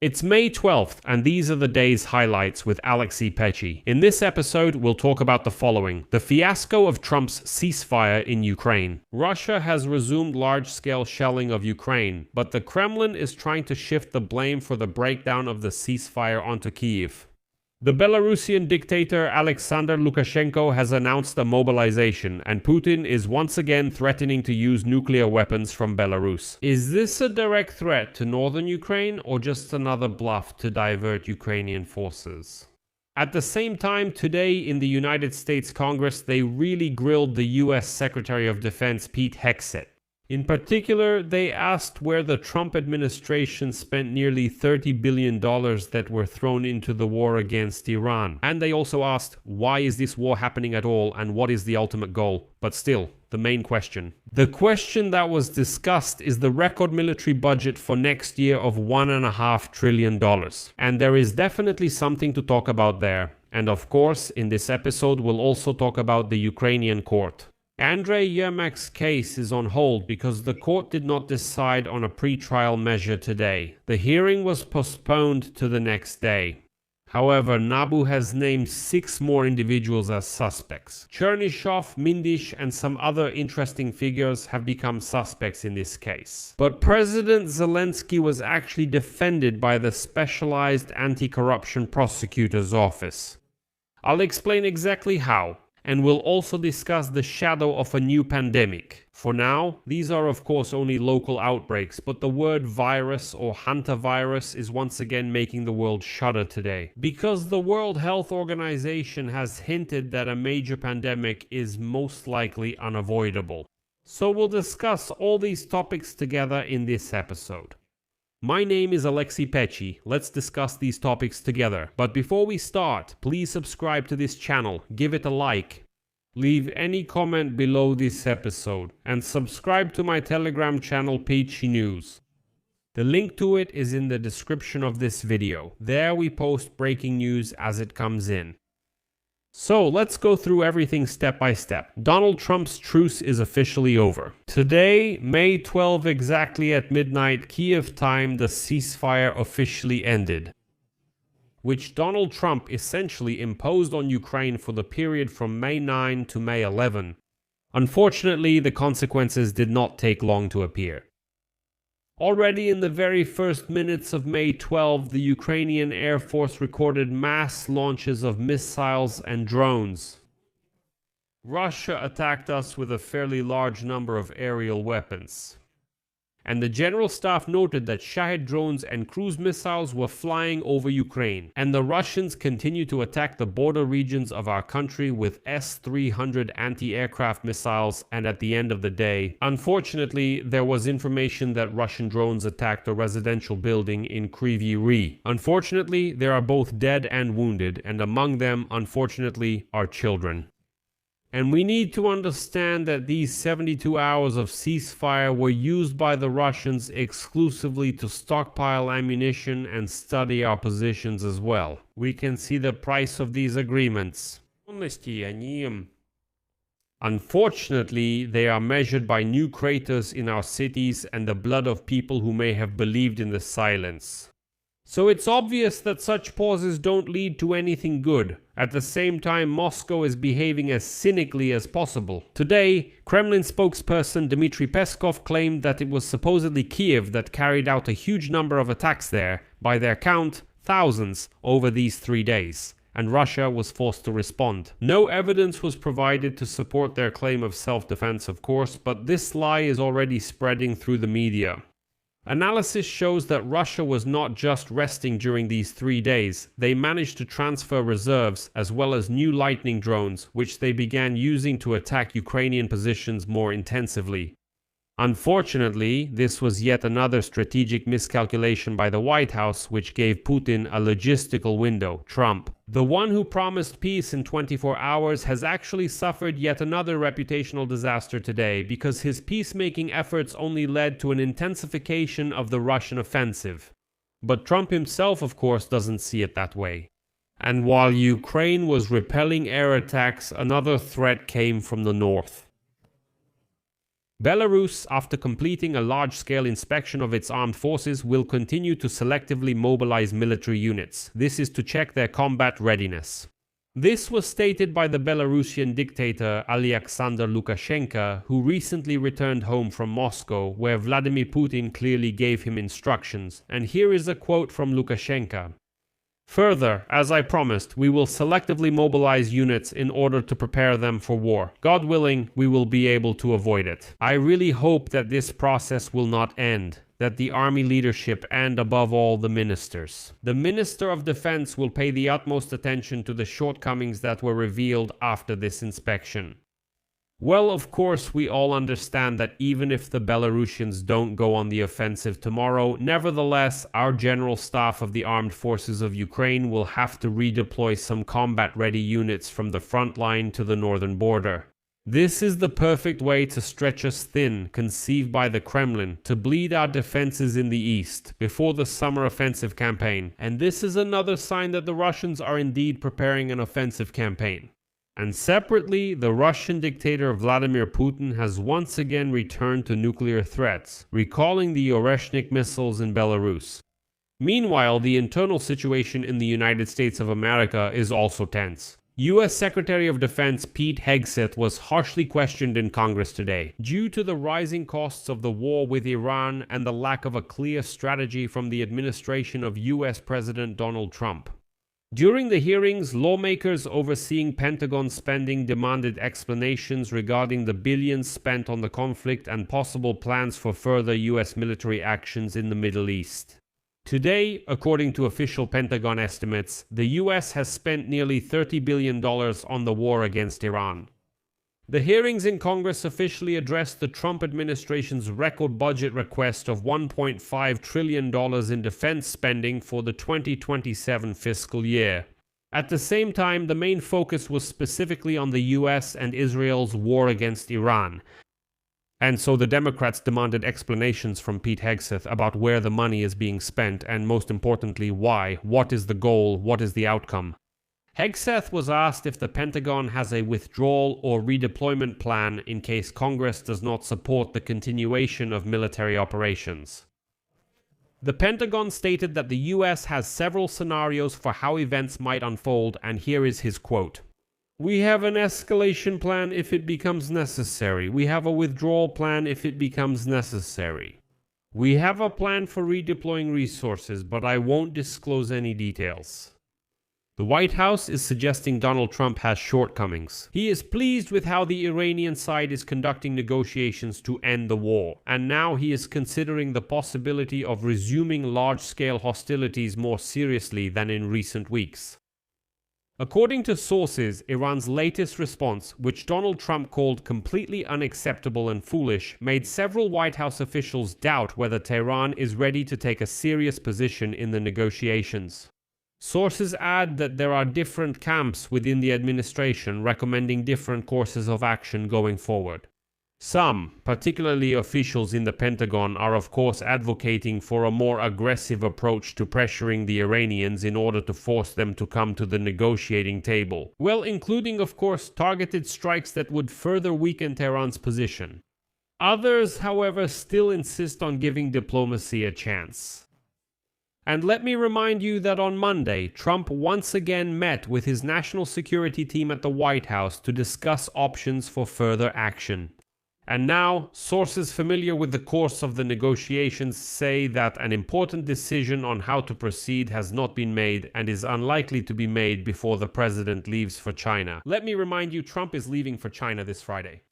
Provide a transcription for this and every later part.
It's May 12th, and these are the day's highlights with Alexei Pechi. In this episode, we'll talk about the following: the fiasco of Trump's ceasefire in Ukraine. Russia has resumed large-scale shelling of Ukraine, but the Kremlin is trying to shift the blame for the breakdown of the ceasefire onto Kyiv. The Belarusian dictator Alexander Lukashenko has announced a mobilization, and Putin is once again threatening to use nuclear weapons from Belarus. Is this a direct threat to northern Ukraine, or just another bluff to divert Ukrainian forces? At the same time, today in the United States Congress, they really grilled the US Secretary of Defense Pete Hegseth. In particular, they asked where the Trump administration spent nearly $30 billion that were thrown into the war against Iran. And they also asked, why is this war happening at all and what is the ultimate goal? But still, the main question. The question that was discussed is the record military budget for next year of $1.5 trillion. And there is definitely something to talk about there. And of course, in this episode, we'll also talk about the Ukrainian court. Andrei Yermak's case is on hold because the court did not decide on a pre-trial measure today. The hearing was postponed to the next day. However, NABU has named 6 more individuals as suspects. Chernyshov, Mindish, and some other interesting figures have become suspects in this case. But President Zelensky was actually defended by the Specialized Anti-Corruption Prosecutor's Office. I'll explain exactly how. And we'll also discuss the shadow of a new pandemic. For now, these are of course only local outbreaks, but the word virus or Hantavirus is once again making the world shudder today. Because the World Health Organization has hinted that a major pandemic is most likely unavoidable. So we'll discuss all these topics together in this episode. My name is Alexei Pechi. Let's discuss these topics together. But before we start, please subscribe to this channel, give it a like, leave any comment below this episode, and subscribe to my Telegram channel Pechi News. The link to it is in the description of this video. There we post breaking news as it comes in. So let's go through everything step by step. Donald Trump's truce is officially over. Today, May 12 exactly at midnight Kyiv time, the ceasefire officially ended, which Donald Trump essentially imposed on Ukraine for the period from May 9 to May 11. Unfortunately, the consequences did not take long to appear. Already in the very first minutes of May 12, the Ukrainian Air Force recorded mass launches of missiles and drones. Russia attacked us with a fairly large number of aerial weapons. And the General Staff noted that Shahed drones and cruise missiles were flying over Ukraine, and the Russians continue to attack the border regions of our country with S-300 anti-aircraft missiles, and at the end of the day, unfortunately, there was information that Russian drones attacked a residential building in Kryvyi Rih. Unfortunately, there are both dead and wounded, and among them, unfortunately, are children. And we need to understand that these 72 hours of ceasefire were used by the Russians exclusively to stockpile ammunition and study our positions as well. We can see the price of these agreements. Unfortunately, they are measured by new craters in our cities and the blood of people who may have believed in the silence. So it's obvious that such pauses don't lead to anything good. At the same time, Moscow is behaving as cynically as possible. Today, Kremlin spokesperson Dmitry Peskov claimed that it was supposedly Kyiv that carried out a huge number of attacks there, by their count, thousands, over these 3 days. And Russia was forced to respond. No evidence was provided to support their claim of self-defense, of course, but this lie is already spreading through the media. Analysis shows that Russia was not just resting during these 3 days. They managed to transfer reserves as well as new Lightning drones, which they began using to attack Ukrainian positions more intensively. Unfortunately, this was yet another strategic miscalculation by the White House, which gave Putin a logistical window, Trump. The one who promised peace in 24 hours has actually suffered yet another reputational disaster today, because his peacemaking efforts only led to an intensification of the Russian offensive. But Trump himself, of course, doesn't see it that way. And while Ukraine was repelling air attacks, another threat came from the north. Belarus, after completing a large-scale inspection of its armed forces, will continue to selectively mobilize military units. This is to check their combat readiness. This was stated by the Belarusian dictator Alexander Lukashenko, who recently returned home from Moscow, where Vladimir Putin clearly gave him instructions. And here is a quote from Lukashenko. Further, as I promised, we will selectively mobilize units in order to prepare them for war. God willing, we will be able to avoid it. I really hope that this process will not end, that the army leadership and, above all, the ministers. The Minister of Defense will pay the utmost attention to the shortcomings that were revealed after this inspection. Well, of course, we all understand that even if the Belarusians don't go on the offensive tomorrow, nevertheless, our General Staff of the Armed Forces of Ukraine will have to redeploy some combat-ready units from the front line to the northern border. This is the perfect way to stretch us thin, conceived by the Kremlin, to bleed our defenses in the east, before the summer offensive campaign. And this is another sign that the Russians are indeed preparing an offensive campaign. And separately, the Russian dictator Vladimir Putin has once again returned to nuclear threats, recalling the Oreshnik missiles in Belarus. Meanwhile, the internal situation in the United States of America is also tense. U.S. Secretary of Defense Pete Hegseth was harshly questioned in Congress today, due to the rising costs of the war with Iran and the lack of a clear strategy from the administration of U.S. President Donald Trump. During the hearings, lawmakers overseeing Pentagon spending demanded explanations regarding the billions spent on the conflict and possible plans for further U.S. military actions in the Middle East. Today, according to official Pentagon estimates, the U.S. has spent nearly $30 billion on the war against Iran. The hearings in Congress officially addressed the Trump administration's record budget request of $1.5 trillion in defense spending for the 2027 fiscal year. At the same time, the main focus was specifically on the US and Israel's war against Iran. And so the Democrats demanded explanations from Pete Hegseth about where the money is being spent and, most importantly, why. What is the goal? What is the outcome? Hegseth was asked if the Pentagon has a withdrawal or redeployment plan in case Congress does not support the continuation of military operations. The Pentagon stated that the U.S. has several scenarios for how events might unfold, and here is his quote. "We have an escalation plan if it becomes necessary. We have a withdrawal plan if it becomes necessary. We have a plan for redeploying resources, but I won't disclose any details." The White House is suggesting Donald Trump has shortcomings. He is pleased with how the Iranian side is conducting negotiations to end the war, and now he is considering the possibility of resuming large-scale hostilities more seriously than in recent weeks. According to sources, Iran's latest response, which Donald Trump called completely unacceptable and foolish, made several White House officials doubt whether Tehran is ready to take a serious position in the negotiations. Sources add that there are different camps within the administration recommending different courses of action going forward. Some, particularly officials in the Pentagon, are of course advocating for a more aggressive approach to pressuring the Iranians in order to force them to come to the negotiating table. Well, including of course targeted strikes that would further weaken Tehran's position. Others, however, still insist on giving diplomacy a chance. And let me remind you that on Monday, Trump once again met with his national security team at the White House to discuss options for further action. And now, sources familiar with the course of the negotiations say that an important decision on how to proceed has not been made and is unlikely to be made before the president leaves for China. Let me remind you, Trump is leaving for China this Friday.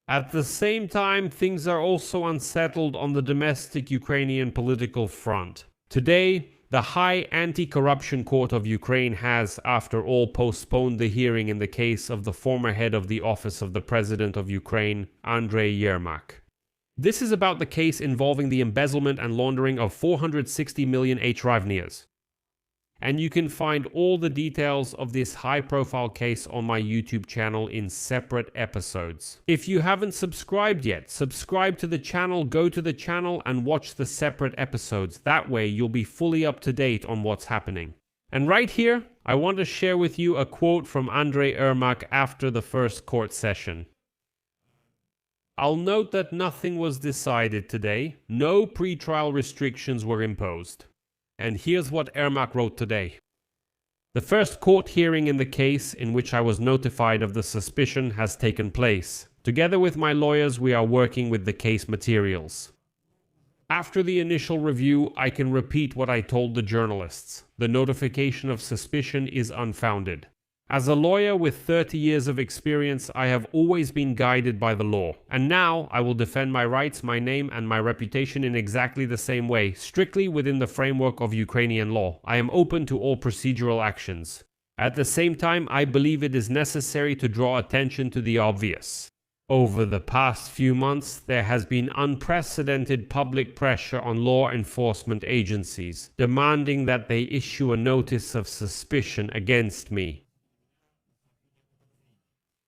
At the same time, things are also unsettled on the domestic Ukrainian political front. Today, the High Anti-Corruption Court of Ukraine has, after all, postponed the hearing in the case of the former head of the Office of the President of Ukraine, Andrei Yermak. This is about the case involving the embezzlement and laundering of 460 million hryvnias. And you can find all the details of this high-profile case on my YouTube channel in separate episodes. If you haven't subscribed yet, subscribe to the channel, go to the channel and watch the separate episodes. That way you'll be fully up to date on what's happening. And right here, I want to share with you a quote from Andrei Yermak after the first court session. I'll note that nothing was decided today. No pretrial restrictions were imposed. And here's what Yermak wrote today. The first court hearing in the case in which I was notified of the suspicion has taken place. Together with my lawyers, we are working with the case materials. After the initial review, I can repeat what I told the journalists. The notification of suspicion is unfounded. As a lawyer with 30 years of experience, I have always been guided by the law. And now I will defend my rights, my name, and my reputation in exactly the same way, strictly within the framework of Ukrainian law. I am open to all procedural actions. At the same time, I believe it is necessary to draw attention to the obvious. Over the past few months, there has been unprecedented public pressure on law enforcement agencies, demanding that they issue a notice of suspicion against me.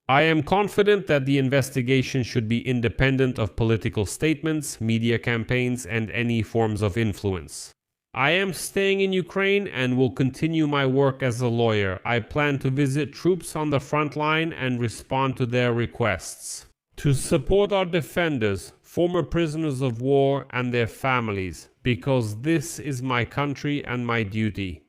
I am confident that the investigation should be independent of political statements, media campaigns, and any forms of influence. I am staying in Ukraine and will continue my work as a lawyer. I plan to visit troops on the front line and respond to their requests. To support our defenders, former prisoners of war, and their families, because this is my country and my duty.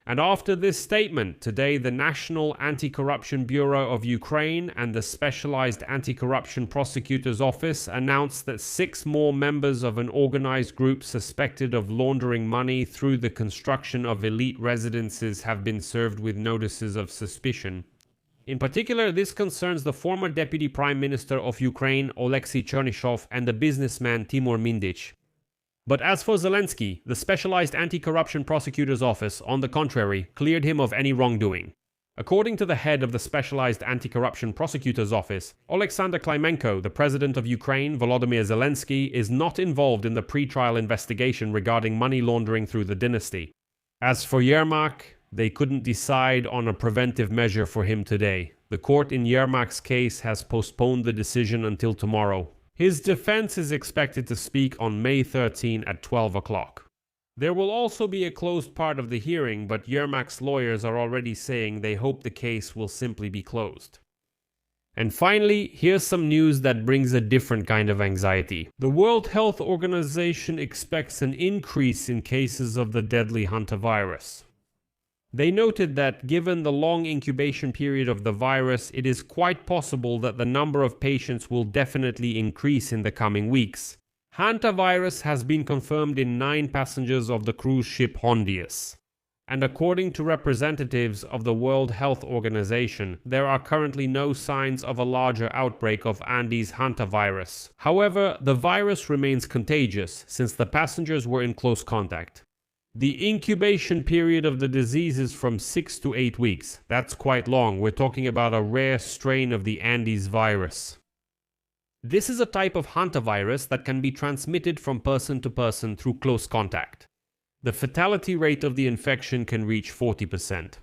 And after this statement, today the National Anti-Corruption Bureau of Ukraine and the Specialized Anti-Corruption Prosecutor's Office announced that 6 more members of an organized group suspected of laundering money through the construction of elite residences have been served with notices of suspicion. In particular, this concerns the former Deputy Prime Minister of Ukraine, Oleksiy Chernyshov, and the businessman Timur Mindich. But as for Zelensky, the Specialized Anti-Corruption Prosecutor's Office, on the contrary, cleared him of any wrongdoing. According to the head of the Specialized Anti-Corruption Prosecutor's Office, Alexander Klimenko, the president of Ukraine, Volodymyr Zelensky, is not involved in the pre-trial investigation regarding money laundering through the dynasty. As for Yermak, they couldn't decide on a preventive measure for him today. The court in Yermak's case has postponed the decision until tomorrow. His defense is expected to speak on May 13 at 12 o'clock. There will also be a closed part of the hearing, but Yermak's lawyers are already saying they hope the case will simply be closed. And finally, here's some news that brings a different kind of anxiety. The World Health Organization expects an increase in cases of the deadly Hantavirus. They noted that given the long incubation period of the virus, it is quite possible that the number of patients will definitely increase in the coming weeks. Hantavirus has been confirmed in 9 passengers of the cruise ship Hondius. And according to representatives of the World Health Organization, there are currently no signs of a larger outbreak of Andes Hantavirus. However, the virus remains contagious since the passengers were in close contact. The incubation period of the disease is from 6 to 8 weeks. That's quite long. We're talking about a rare strain of the Andes virus. This is a type of hantavirus that can be transmitted from person to person through close contact. The fatality rate of the infection can reach 40%.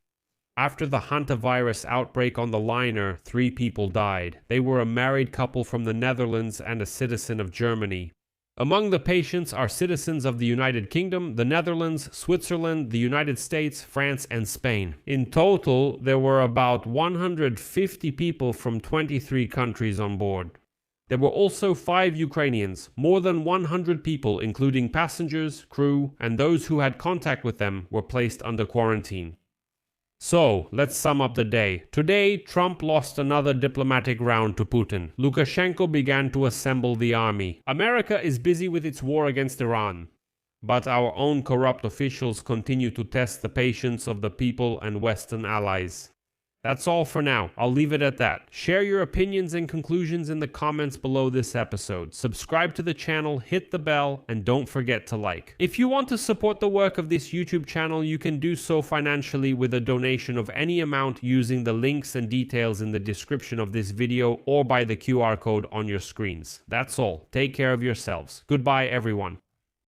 After the hantavirus outbreak on the liner, 3 people died. They were a married couple from the Netherlands and a citizen of Germany. Among the patients are citizens of the United Kingdom, the Netherlands, Switzerland, the United States, France, and Spain. In total, there were about 150 people from 23 countries on board. There were also 5 Ukrainians. More than 100 people, including passengers, crew, and those who had contact with them, were placed under quarantine. So, let's sum up the day. Today, Trump lost another diplomatic round to Putin. Lukashenko began to assemble the army. America is busy with its war against Iran. But our own corrupt officials continue to test the patience of the people and Western allies. That's all for now. I'll leave it at that. Share your opinions and conclusions in the comments below this episode. Subscribe to the channel, hit the bell, and don't forget to like. If you want to support the work of this YouTube channel, you can do so financially with a donation of any amount using the links and details in the description of this video or by the QR code on your screens. That's all. Take care of yourselves. Goodbye, everyone.